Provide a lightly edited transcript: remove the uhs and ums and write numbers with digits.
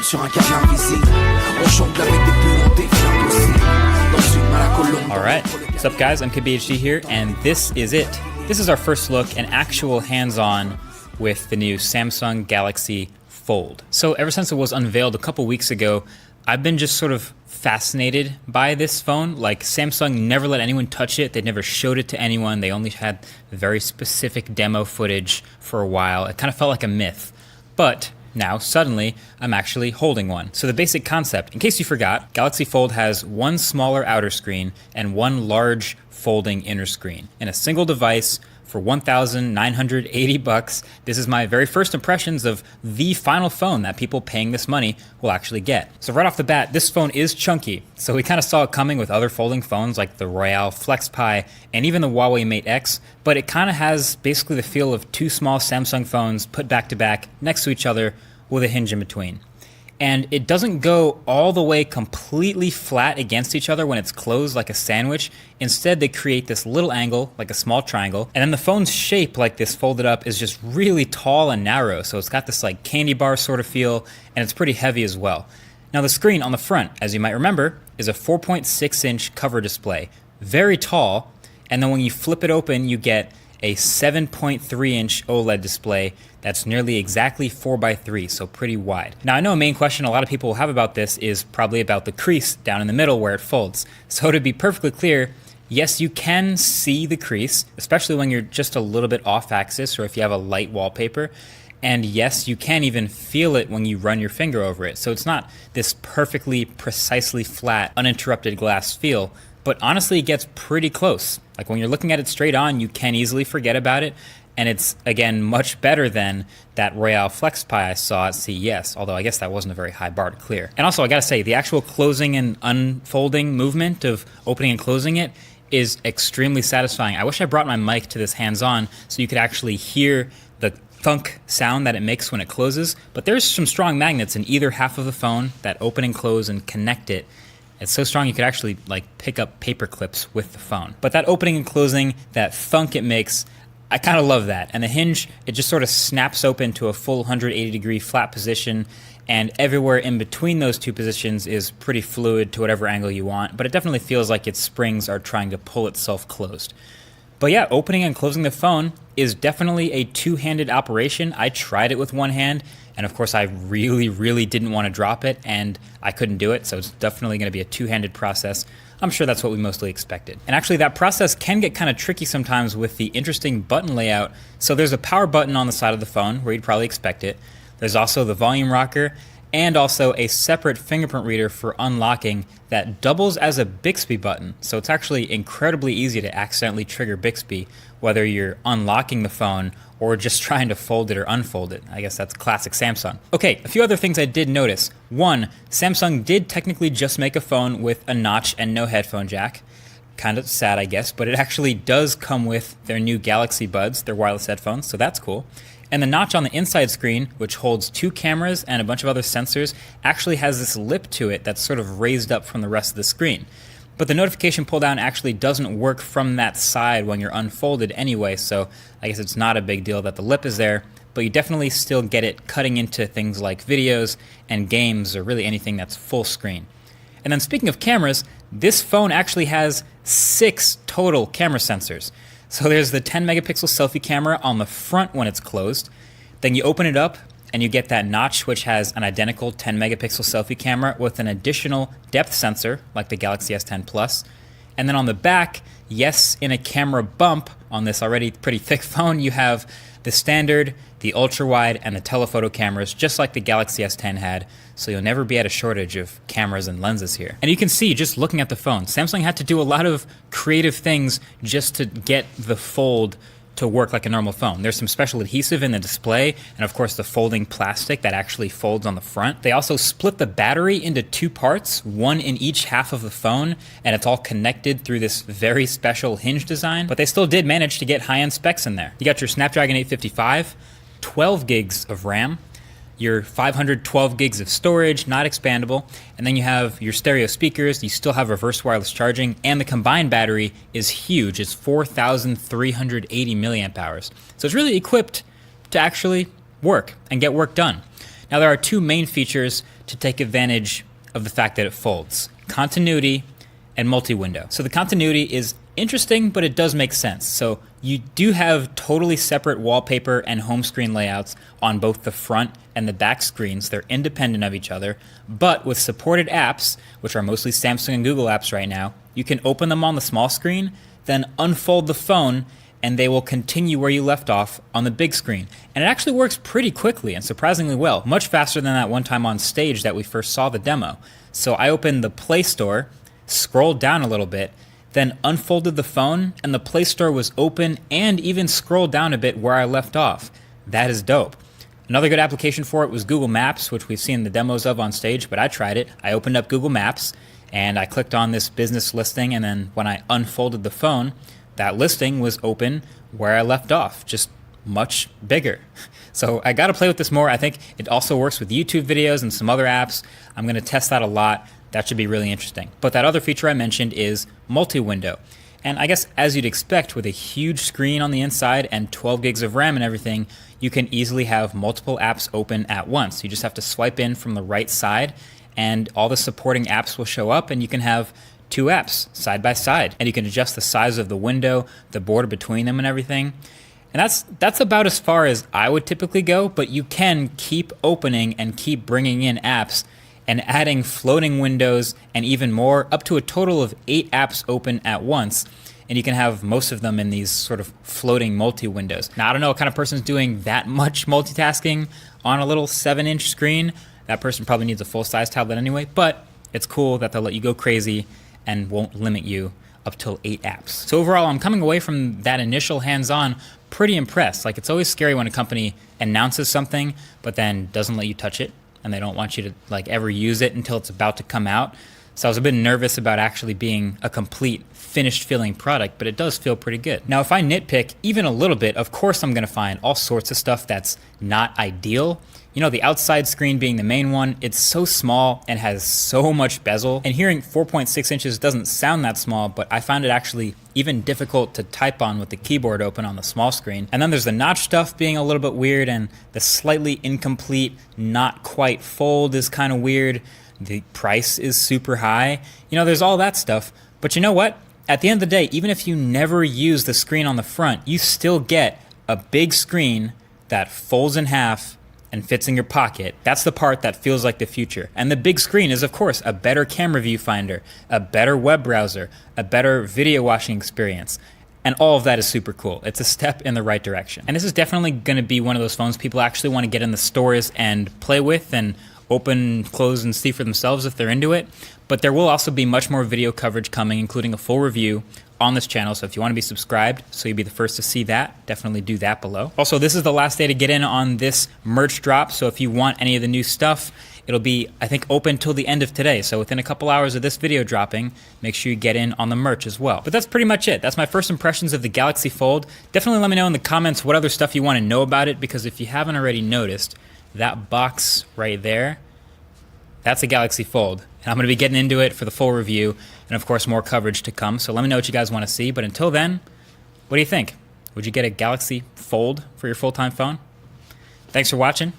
sur un câble invisible. On jongle avec des bulles, on défie l'impossible. Dans une main à colombe. All right, what's up guys, I'm KBHD here, and this is it. This is our first look, an actual hands-on with the new Samsung Galaxy Fold. So ever since it was unveiled a couple weeks ago, I've been just sort of fascinated by this phone. Like, Samsung never let anyone touch it. They never showed it to anyone. They only had very specific demo footage for a while. It kind of felt like a myth. But now, suddenly, I'm actually holding one. So the basic concept, in case you forgot, Galaxy Fold has one smaller outer screen and one large folding inner screen in a single device for $1,980. This is my very first impressions of the final phone that people paying this money will actually get. So right off the bat, this phone is chunky. So we kind of saw it coming with other folding phones like the Royale Flex Pi and even the Huawei Mate X, but it kind of has basically the feel of two small Samsung phones put back to back next to each other with a hinge in between. And it doesn't go all the way completely flat against each other when it's closed like a sandwich. Instead, they create this little angle, like a small triangle. And then the phone's shape, like this folded up, is just really tall and narrow. So it's got this like candy bar sort of feel, and it's pretty heavy as well. Now the screen on the front, as you might remember, is a 4.6-inch cover display. Very tall, and then when you flip it open, you get a 7.3-inch OLED display that's nearly exactly 4x3, so pretty wide. Now I know a main question a lot of people will have about this is probably about the crease down in the middle where it folds. So to be perfectly clear, yes, you can see the crease, especially when you're just a little bit off axis or if you have a light wallpaper. And yes, you can even feel it when you run your finger over it. So it's not this perfectly, precisely flat, uninterrupted glass feel, but honestly, it gets pretty close. Like when you're looking at it straight on, you can easily forget about it. And it's, again, much better than that Royale Flex Pi I saw at CES, although I guess that wasn't a very high bar to clear. And also, I gotta say, the actual closing and unfolding movement of opening and closing it is extremely satisfying. I wish I brought my mic to this hands-on so you could actually hear the thunk sound that it makes when it closes. But there's some strong magnets in either half of the phone that open and close and connect it. It's so strong you could actually like pick up paper clips with the phone. But that opening and closing, that thunk it makes, I kind of love that. And the hinge, it just sort of snaps open to a full 180-degree flat position, and everywhere in between those two positions is pretty fluid to whatever angle you want, but it definitely feels like its springs are trying to pull itself closed. But yeah, opening and closing the phone is definitely a two-handed operation. I tried it with one hand, and of course I really didn't want to drop it, and I couldn't do it, so it's definitely going to be a two-handed process. I'm sure that's what we mostly expected. And actually that process can get kind of tricky sometimes with the interesting button layout. So there's a power button on the side of the phone where you'd probably expect it. There's also the volume rocker, and also a separate fingerprint reader for unlocking that doubles as a Bixby button. So it's actually incredibly easy to accidentally trigger Bixby, whether you're unlocking the phone or just trying to fold it or unfold it. I guess that's classic Samsung. Okay, a few other things I did notice. One, Samsung did technically just make a phone with a notch and no headphone jack. Kind of sad, I guess, but it actually does come with their new Galaxy Buds, their wireless headphones, so that's cool. And the notch on the inside screen, which holds two cameras and a bunch of other sensors, actually has this lip to it that's sort of raised up from the rest of the screen. But the notification pull down actually doesn't work from that side when you're unfolded anyway, so I guess it's not a big deal that the lip is there, but you definitely still get it cutting into things like videos and games or really anything that's full screen. And then speaking of cameras, this phone actually has 6 total camera sensors. So there's the 10 megapixel selfie camera on the front when it's closed. Then you open it up and you get that notch, which has an identical 10 megapixel selfie camera with an additional depth sensor like the Galaxy S10 Plus. And then on the back, yes, in a camera bump on this already pretty thick phone, you have the standard, the ultra wide, and the telephoto cameras, just like the Galaxy S10 had. So you'll never be at a shortage of cameras and lenses here. And you can see, just looking at the phone, Samsung had to do a lot of creative things just to get the Fold to work like a normal phone. There's some special adhesive in the display, and of course the folding plastic that actually folds on the front. They also split the battery into 2 parts, one in each half of the phone, and it's all connected through this very special hinge design, but they still did manage to get high-end specs in there. You got your Snapdragon 855, 12 gigs of RAM, your 512 gigs of storage, not expandable, and then you have your stereo speakers, you still have reverse wireless charging, and the combined battery is huge. It's 4,380 milliamp hours. So it's really equipped to actually work and get work done. Now there are 2 main features to take advantage of the fact that it folds. Continuity and multi-window. So the continuity is interesting, but it does make sense. So you do have totally separate wallpaper and home screen layouts on both the front and the back screens. They're independent of each other, but with supported apps, which are mostly Samsung and Google apps right now, you can open them on the small screen, then unfold the phone, and they will continue where you left off on the big screen. And it actually works pretty quickly and surprisingly well, much faster than that one time on stage that we first saw the demo. So I opened the Play Store, scrolled down a little bit, then unfolded the phone, and the Play Store was open and even scrolled down a bit where I left off. That is dope. Another good application for it was Google Maps, which we've seen the demos of on stage, but I tried it. I opened up Google Maps, and I clicked on this business listing, and then when I unfolded the phone, that listing was open where I left off, just much bigger. So I got to play with this more. I think it also works with YouTube videos and some other apps. I'm going to test that a lot. That should be really interesting. But that other feature I mentioned is multi-window. And I guess as you'd expect, with a huge screen on the inside and 12 gigs of RAM and everything, you can easily have multiple apps open at once. You just have to swipe in from the right side and all the supporting apps will show up, and you can have two apps side by side. And you can adjust the size of the window, the border between them and everything. And that's about as far as I would typically go, but you can keep opening and keep bringing in apps and adding floating windows and even more, up to a total of 8 apps open at once. And you can have most of them in these sort of floating multi-windows. Now, I don't know what kind of person's doing that much multitasking on a little 7-inch screen. That person probably needs a full-size tablet anyway, but it's cool that they'll let you go crazy and won't limit you up till 8 apps. So overall, I'm coming away from that initial hands-on pretty impressed. Like, it's always scary when a company announces something, but then doesn't let you touch it, and they don't want you to like ever use it until it's about to come out. So I was a bit nervous about actually being a complete finished feeling product, but it does feel pretty good. Now, if I nitpick even a little bit, of course I'm gonna find all sorts of stuff that's not ideal. You know, the outside screen being the main one, it's so small and has so much bezel. And hearing 4.6 inches doesn't sound that small, but I found it actually even difficult to type on with the keyboard open on the small screen. And then there's the notch stuff being a little bit weird, and the slightly incomplete, not quite fold is kind of weird. The price is super high. You know, there's all that stuff. But you know what? At the end of the day, even if you never use the screen on the front, you still get a big screen that folds in half and fits in your pocket. That's the part that feels like the future. And the big screen is, of course, a better camera viewfinder, a better web browser, a better video watching experience. And all of that is super cool. It's a step in the right direction. And this is definitely gonna be one of those phones people actually wanna get in the stores and play with and open, close, and see for themselves if they're into it. But there will also be much more video coverage coming, including a full review on this channel. So if you want to be subscribed so you'll be the first to see that, definitely do that below. Also, this is the last day to get in on this merch drop. So if you want any of the new stuff, it'll be, I think, open till the end of today. So within a couple hours of this video dropping, make sure you get in on the merch as well. But that's pretty much it. That's my first impressions of the Galaxy Fold. Definitely let me know in the comments what other stuff you want to know about it, because if you haven't already noticed, that box right there, that's a Galaxy Fold. And I'm going to be getting into it for the full review, and of course more coverage to come. So let me know what you guys want to see. But until then, what do you think? Would you get a Galaxy Fold for your full-time phone? Thanks for watching.